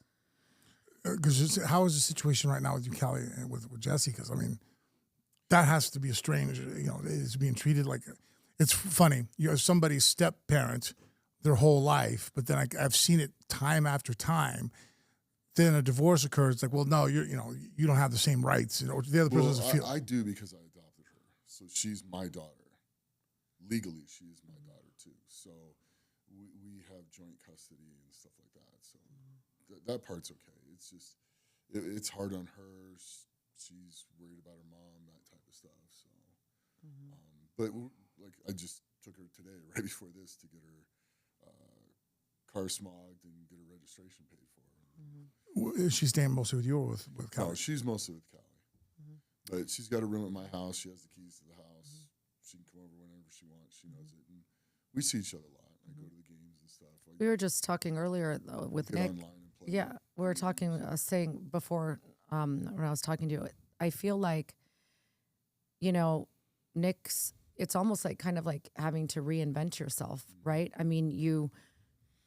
Because how is the situation right now with you, Callie, and with Jesse? Because I mean, that has to be a strange. It's being treated like it's funny. You're somebody's step parent their whole life, but then I've seen it time after time. Then a divorce occurs. It's like, well, no, you don't have the same rights. The other person doesn't feel. I do because I adopted her, so she's my daughter. Legally, she is my daughter too. So we have joint custody and stuff like that. So that part's okay. It's just it's hard on her. She's worried about her mom, that type of stuff. So, but like I just took her today, right before this, to get her car smogged and get her registration paid for. Is she staying mostly with you or with Callie? No, she's mostly with Callie. But she's got a room at my house. She has the keys to the house. She can come over whenever she wants. She knows it. And we see each other a lot. I go to the games and stuff. We were just talking earlier with get Nick. online and play. Yeah, we were talking, saying before when I was talking to you, I feel like, Nick's, it's almost like kind of like having to reinvent yourself, right? I mean, you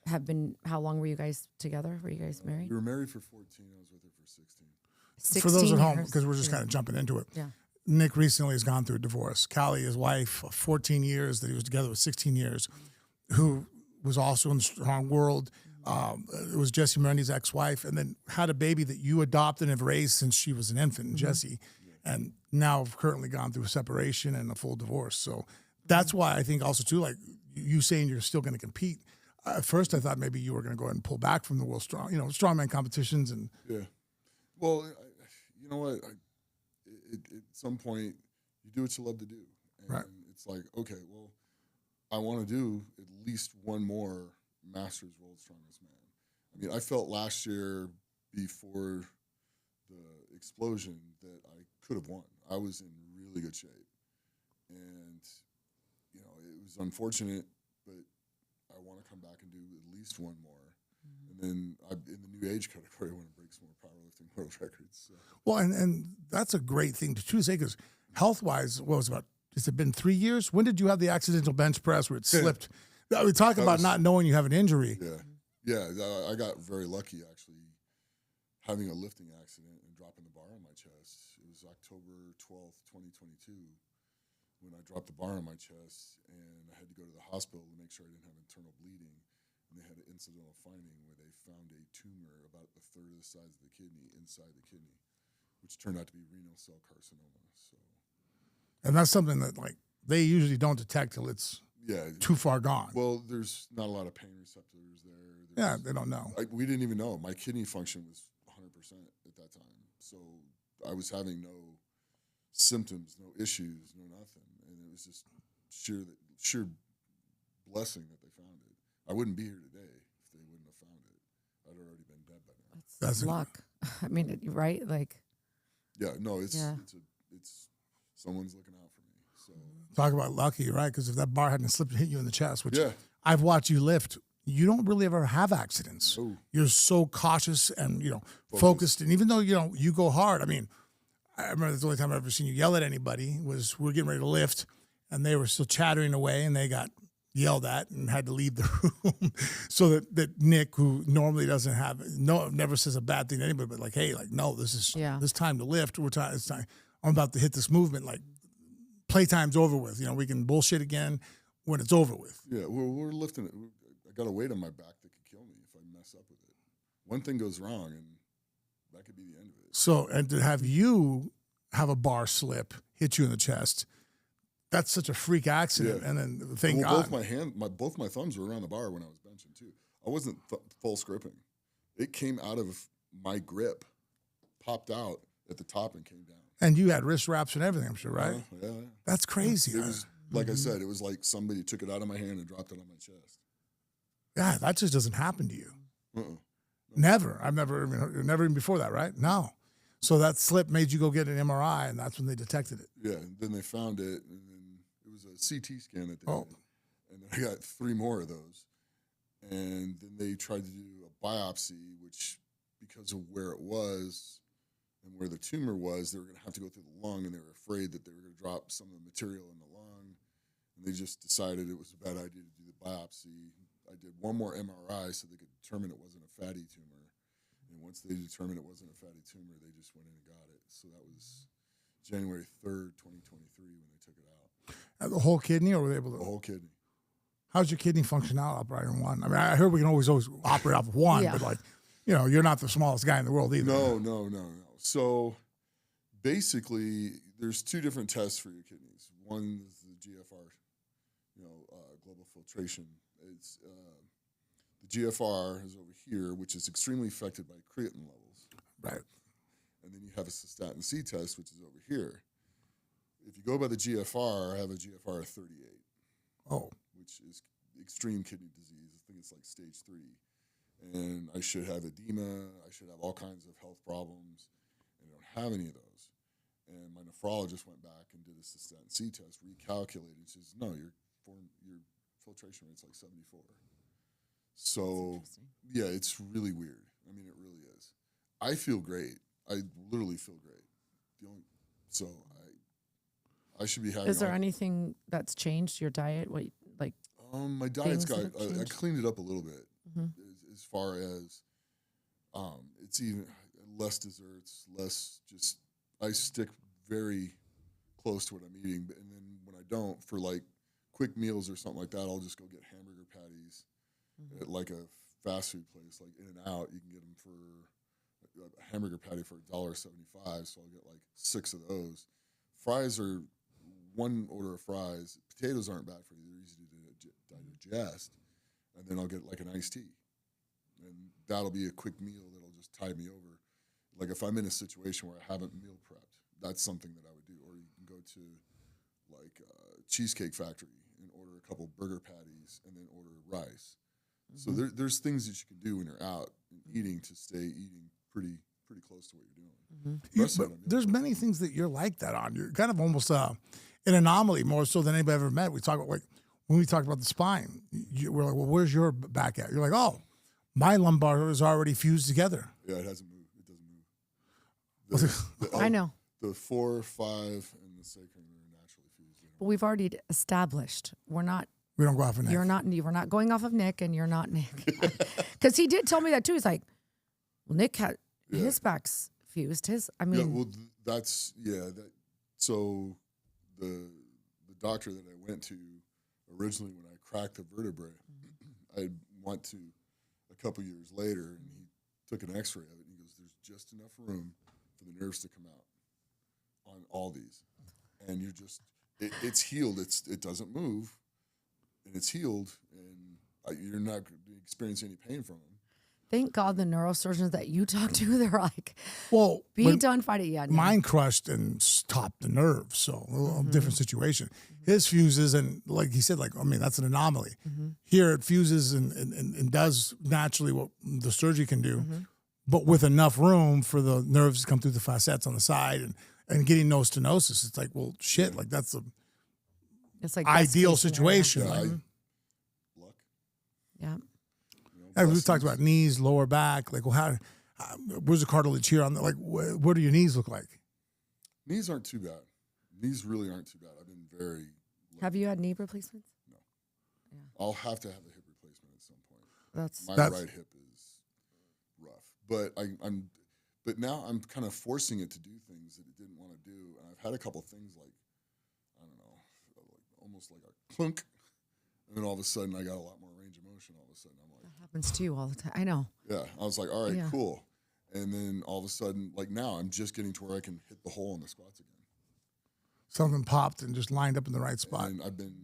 have been, how long were you guys together? Were you guys married? We were married for 14. I was with her for 16. 16 For those at home, years. because we're just kind of jumping into it. Yeah. Nick recently has gone through a divorce. Callie, his wife, 14 years that he was together with, 16 years, who was also in the strong world. It was Jesse Mirandi's ex-wife, and then had a baby that you adopted and have raised since she was an infant, Jesse, and now have currently gone through a separation and a full divorce. So that's why I think also too, like you saying you're still going to compete. At first, I thought maybe you were going to go ahead and pull back from the world strongman competitions and Yeah. Well, you know what? At some point, you do what you love to do. And Right. it's like, okay, well, I want to do at least one more Masters World's Strongest Man. I mean, I felt last year before the explosion that I could have won. I was in really good shape. And, it was unfortunate, but I want to come back and do at least one more. And then in the new age category, I want to break some more powerlifting world records. So. well, and that's a great thing to say because health-wise, has it been 3 years? When did you have the accidental bench press where it slipped? We talk about not knowing you have an injury. Yeah. I got very lucky actually having a lifting accident and dropping the bar on my chest. It was October 12th, 2022 when I dropped the bar on my chest and I had to go to the hospital to make sure I didn't have internal bleeding. And they had an incidental finding where they found a tumor about a third of the size of the kidney inside the kidney, which turned out to be renal cell carcinoma. So, And that's something that they usually don't detect till it's too far gone. Well, there's not a lot of pain receptors there. They don't know. We didn't even know. My kidney function was 100% at that time. So I was having no symptoms, no issues, no nothing. And it was just sheer blessing that they found it. I wouldn't be here today if they wouldn't have found it. I'd already been dead by now. That's luck. I mean, right? Like, Yeah, no, it's someone's looking out for me. So Talk about lucky, right? Because if that bar hadn't slipped and hit you in the chest, which Yeah. I've watched you lift, you don't really ever have accidents. No. You're so cautious and focused. And even though you go hard, I mean, I remember the only time I've ever seen you yell at anybody was we were getting ready to lift, and they were still chattering away, and they got yelled at and had to leave the room. So that Nick, who normally doesn't never says a bad thing to anybody, but like, hey, no, this is this time to lift. It's time. I'm about to hit this movement. Like, playtime's over with. We can bullshit again when it's over with. Yeah, we're lifting it. I got a weight on my back that could kill me if I mess up with it. One thing goes wrong, and that could be the end of it. So, and to have you have a bar slip, hit you in the chest, that's such a freak accident. Yeah. And then thank God. Both my thumbs were around the bar when I was benching too. I wasn't full gripping. It came out of my grip, popped out, at the top and came down. And you had wrist wraps and everything, I'm sure, right? Yeah. That's crazy. It was, like I said, it was like somebody took it out of my hand and dropped it on my chest. Yeah, that just doesn't happen to you. Uh-uh. Never. I've never even before that, right? No. So that slip made you go get an MRI, and that's when they detected it. Yeah, and then they found it, and then it was a CT scan that they Oh. did. And then I got 3 more of those. And then they tried to do a biopsy, which, because of where it was and where the tumor was, they were going to have to go through the lung, and they were afraid that they were going to drop some of the material in the lung. And they just decided it was a bad idea to do the biopsy. I did 1 more MRI so they could determine it wasn't a fatty tumor. And once they determined it wasn't a fatty tumor, they just went in and got it. So that was January 3rd, 2023 when they took it out. The whole kidney, or were they able The to? whole kidney. How's your kidney function now operating one? I mean, I heard we can always operate off of one, Yeah. but like, you know, you're not the smallest guy in the world either. No. So basically, there's 2 different tests for your kidneys. One is the GFR, global filtration. It's the GFR is over here, which is extremely affected by creatine levels. Right. And then you have a cystatin C test, which is over here. If you go by the GFR, I have a GFR of 38. Oh. Which is extreme kidney disease. I think it's like stage 3. And I should have edema. I should have all kinds of health problems. And I don't have any of those. And my nephrologist went back and did a cystatin C test, recalculated. He says, no, your filtration rate's like 74. So, yeah, it's really weird. I mean, it really is. I feel great. I literally feel great. I should be having. Is there anything that's changed your diet? What like? My diet's things got. that have I changed? cleaned it up a little bit, Mhm. as far as, it's even less desserts, less just. I stick very close to what I'm eating, and then when I don't, for like quick meals or something like that, I'll just go get hamburger patties at like a fast food place, like In and Out. You can get them for a hamburger patty for $1.75, so I'll get like 6 of those. Fries are 1 order of fries. Potatoes aren't bad for you; they're easy to digest. And then I'll get like an iced tea, and that'll be a quick meal that'll just tide me over. Like if I'm in a situation where I haven't meal prepped, that's something that I would do. Or you can go to like Cheesecake Factory and order a couple burger patties and then order rice. So there's things that you can do when you're out and eating to stay eating pretty close to what you're doing. But there's many things that you're like that on. You're kind of almost an anomaly, more so than anybody ever met. We talk about, like, when we talked about the spine, we're like, well, where's your back at? You're like, oh, my lumbar is already fused together. Yeah, it hasn't moved. It doesn't move. I know. The 4, 5, and the sacrum are naturally fused. But we've already established we're not. We don't go off of Nick. You're not. We're not going off of Nick, and you're not Nick. Because he did tell me that too. He's like, well, Nick had his back's fused. I mean, Yeah, well, so the doctor that I went to originally when I cracked the vertebrae, I went to a couple years later, and he took an X-ray of it, and he goes, "There's just enough room for the nerves to come out on all these, and you're just it's healed. It doesn't move, and it's healed, and you're not experiencing any pain from them." thank God the neurosurgeons that you talk to, they're like, Well, be when done fighting. Yeah, no. mine crushed and stopped the nerve, so a little different situation. His fuses, and like he said, like, I mean, that's an anomaly. Here it fuses and does naturally what the surgery can do, but with enough room for the nerves to come through the facets on the side and getting nose to stenosis. It's like, well, shit, like that's the It's like ideal best case scenario. situation. Yeah, Like, luck. Yeah. yeah, we blessings. talked about knees, lower back. Like, well, how where's the cartilage here on the, like, what do your knees look like? Knees aren't too bad. Knees really aren't too bad. I've been very. Have you had knee replacements? I'll have to have a hip replacement at some point. That's My That's- right hip is rough, but but now I'm kind of forcing it to do things that it didn't want to do, and I've had a couple things like, I don't know, like almost like a clunk, and then all of a sudden I got a lot more range of motion. All of a sudden I'm like, happens to you all the time. I know. yeah, I was like, all right, Yeah. cool, and then all of a sudden, like now I'm just getting to where I can hit the hole in the squats again. Something popped and just lined up in the right spot. And I've been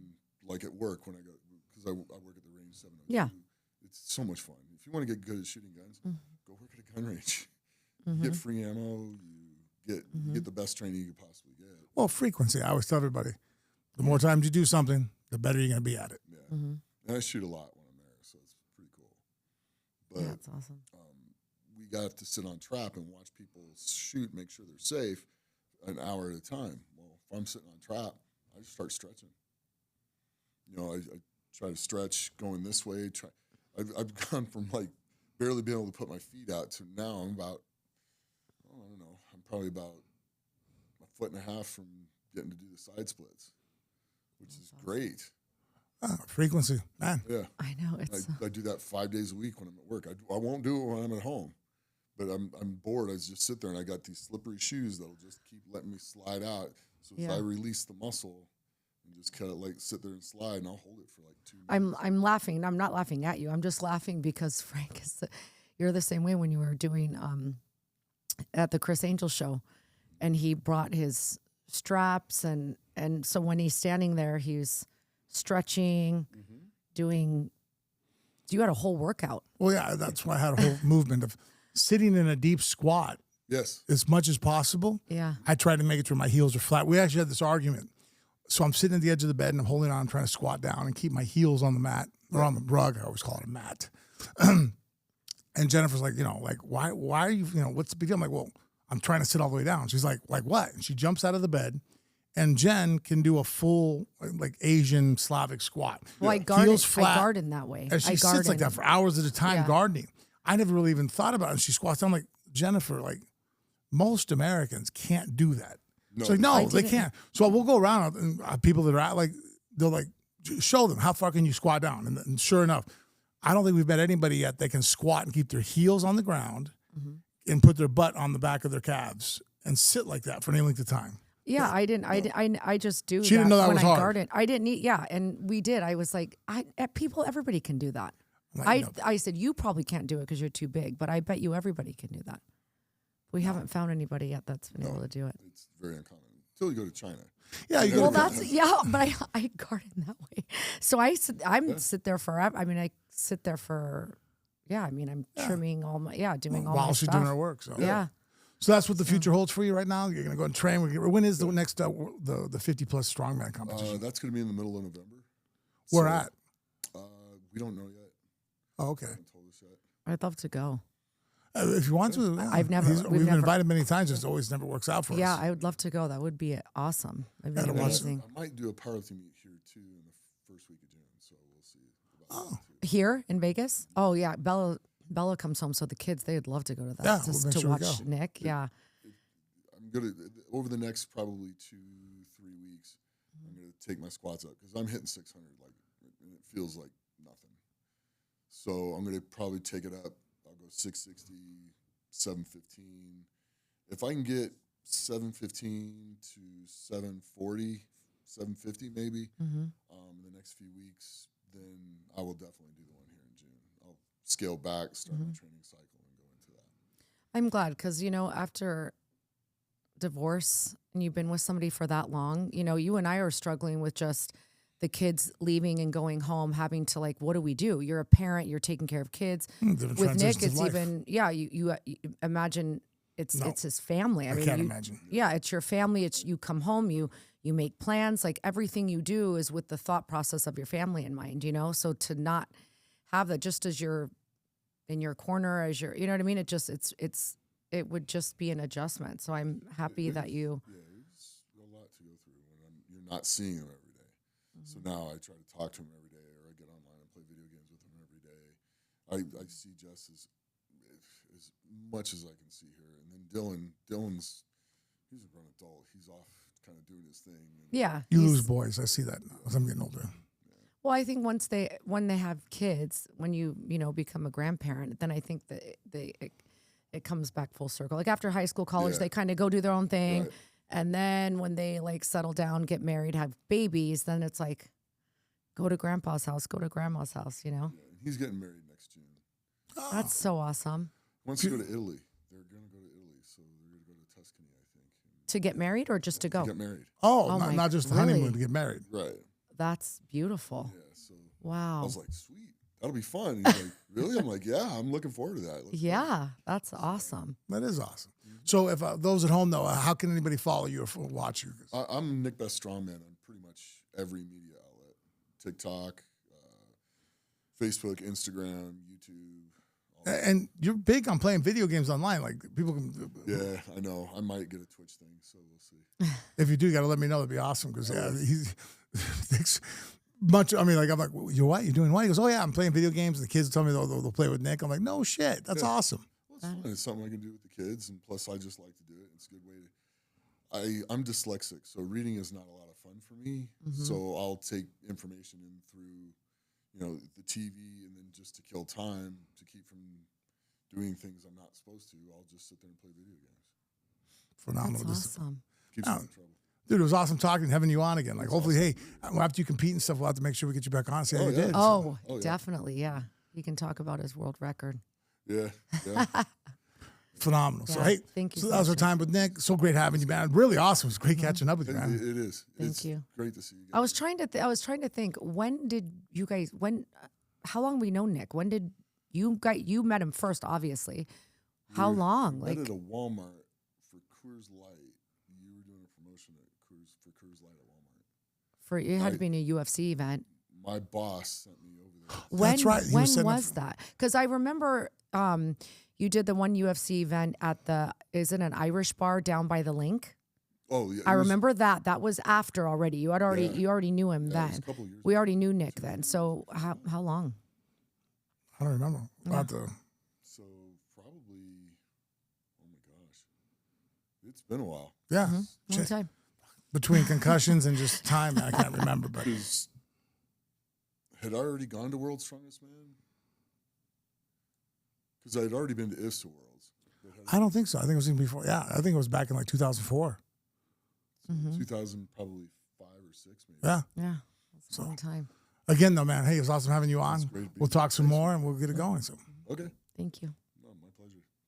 like at work when I go because I work at the range 702. Yeah. It's so much fun. If you want to get good at shooting guns, go work at a gun range. Mm-hmm. You get free ammo. You get the best training you could possibly get. Well, frequency. I always tell everybody, the more times you do something, the better you're going to be at it. Yeah. And I shoot a lot when I'm there, so it's pretty cool. But Yeah, that's awesome. we got to sit on trap and watch people shoot, make sure they're safe, an hour at a time. Well, if I'm sitting on trap, I just start stretching. You know, I try to stretch going this way. I've gone from like barely being able to put my feet out to now I'm about, I don't know, I'm probably about a foot and a half from getting to do the side splits, which is great. Frequency, man. Yeah. I know it's. I do that 5 days a week when I'm at work. I won't do it when I'm at home, but I'm bored. I just sit there and I got these slippery shoes that'll just keep letting me slide out. So as I release the muscle and just kind of like sit there and slide, and I'll hold it for like 2 minutes. I'm laughing. I'm not laughing at you. I'm just laughing because Frank is. You're the same way when you were doing at the Chris Angel show, and he brought his straps and so when he's standing there, he's stretching, doing. You had a whole workout. Well, yeah, that's why I had a whole movement of sitting in a deep squat Yes. as much as possible. Yeah. I tried to make it to where my heels are flat. We actually had this argument. So I'm sitting at the edge of the bed and I'm holding on, trying to squat down and keep my heels on the mat or on the rug. I always call it a mat. And Jennifer's like, why are you, what's the big deal? I'm like, well, I'm trying to sit all the way down. She's like what? And she jumps out of the bed. And Jen can do a full like Asian Slavic squat. Well, I garden that way. And she sits like that for hours at a time gardening. I never really even thought about it. And she squats down like, Jennifer, like most Americans can't do that. No. She's like, no, they can't. So we'll go around and people that are at like, they'll like show them how far can you squat down. And sure enough, I don't think we've met anybody yet that can squat and keep their heels on the ground and put their butt on the back of their calves and sit like that for any length of time. Yeah, I didn't. I just do. She didn't know that when was I hard. Garden. I didn't need. Yeah, and we did. I was like, everybody can do that. I said you probably can't do it because you're too big, but I bet you everybody can do that. We haven't found anybody yet that's been able to do it. It's very uncommon until you go to China. Yeah, you Well, go. but I garden that way. So sit there forever. I mean, I sit there for. Yeah, I mean, I'm trimming all my doing all my while she's stuff. doing her work. So Yeah. So that's what the future holds for you right now. You're going to go and train. When is the next the 50+ strongman competition? That's going to be in the middle of November. Where So, at? We don't know yet. Oh, okay. They haven't told us yet. I'd love to go. If you want to, I've never- We've we've been never- invited many times. It always never works out for Yeah, us. I would love to go. That would be awesome. That'd be Gotta watch amazing. I might do a powerlifting meet here too in the first week of June. So we'll see. About that too. Here in Vegas? Oh yeah, Bella comes home, so the kids they'd love to go to that Yeah, just we'll make to sure we watch go. Nick. Yeah. I'm gonna over the next probably 2-3 weeks. I'm gonna take my squats up because I'm hitting 600 like, and it feels like nothing. So I'm gonna probably take it up. I'll go 660, 715. If I can get 715 to 740, 750 maybe in the next few weeks, then I will definitely do the one here in June. I'll scale back, start my training cycle, and go into that. I'm glad because after divorce and you've been with somebody for that long, you and I are struggling with just the kids leaving and going home, having to like, what do we do? You're a parent, you're taking care of kids. Different With Nick, transitions of it's life. even you imagine it's his family. I mean, can't imagine. Yeah, it's your family. It's you come home, you make plans. Like everything you do is with the thought process of your family in mind. So to not have that, just as you're in your corner, as you're, you know what I mean. It would just be an adjustment. So I'm happy that you. Yeah, it's a lot to go through when you're not seeing him every day. So now I try to talk to him every day, or I get online and play video games with him every day. I see Jess as much as I can see her, and then Dylan's he's a grown adult. He's off kind of doing his thing. Yeah, You lose boys. I see that now as I'm getting older. Well, I think when they have kids, when you become a grandparent, then I think that it comes back full circle. Like after high school, college, they kind of go do their own thing. Right. And then when they like settle down, get married, have babies, then it's like, go to grandpa's house, go to grandma's house, Yeah, he's getting married next June. That's so awesome. Wants to go to Italy. They're going to go to Italy, so they're going to go to Tuscany, I think. To get married or just to go? To get married. Oh, Oh my- not just the really? honeymoon to get married. Right. That's beautiful. Yeah, so I Wow. was like, sweet. That'll be fun. He's like, really? I'm like, yeah, I'm looking forward to that. Let's go. Yeah, that's awesome. That is awesome. So if those at home, though, how can anybody follow you or watch you? I'm Nick Best Strongman on pretty much every media outlet: TikTok, Facebook, Instagram, YouTube. And you're big on playing video games online. Like people can. Yeah, I know. I might get a Twitch thing, so we'll see. If you do, you got to let me know. That'd be awesome because he's much. I mean, like I'm like, you what? You doing what? He goes, oh yeah, I'm playing video games. And the kids tell me they'll play with Nick. I'm like, no shit, that's awesome. Well, it's fun. It's something I can do with the kids, and plus I just like to do it. It's a good way to. I'm dyslexic, so reading is not a lot of fun for me. So I'll take information in through, the TV, and then just to kill time to keep from doing things I'm not supposed to, I'll just sit there and play video games. Phenomenal. That's awesome. Keeps me in trouble. Dude, it was awesome talking, having you on again. Like, hopefully, hey, after you compete and stuff, we'll have to make sure we get you back on. See how you did. Oh, yeah. definitely. Yeah. He can talk about his world record. Yeah. Phenomenal. So, Yeah, hey, thank you so so that was our much. time with Nick. So great having you, man. Really awesome. It was great catching up with you, It man. is. Thank It's you. great to see you guys. I was trying to think, when did you guys, how long we know Nick? When did you met him first, obviously. How long? Met Like, at a Walmart for Coors Light. You were doing a promotion for Coors Light at Walmart. it had to be in a UFC event. My boss sent me over there. When, That's right. He when was setting up was that? Because I remember you did the one UFC event at is it an Irish bar down by the link? Oh yeah, I remember that. That was after already. You already knew him Yeah, it then. was a couple years We already knew Nick then. So how long? I don't remember. So probably, oh my gosh, it's been a while. Yeah. Long Shit. time. Between concussions and just time, I can't remember. But Had I already gone to World's Strongest Man? Because I had already been to IFSA Worlds. I don't think so. I think it was even before. Yeah, I think it was back in like 2004. 2000, probably 5 or 6 maybe. Yeah. Yeah. That's a long time. Again, though, man, hey, it was awesome having you on. great to be We'll here. talk some more and we'll get it going. So. Okay. Thank you.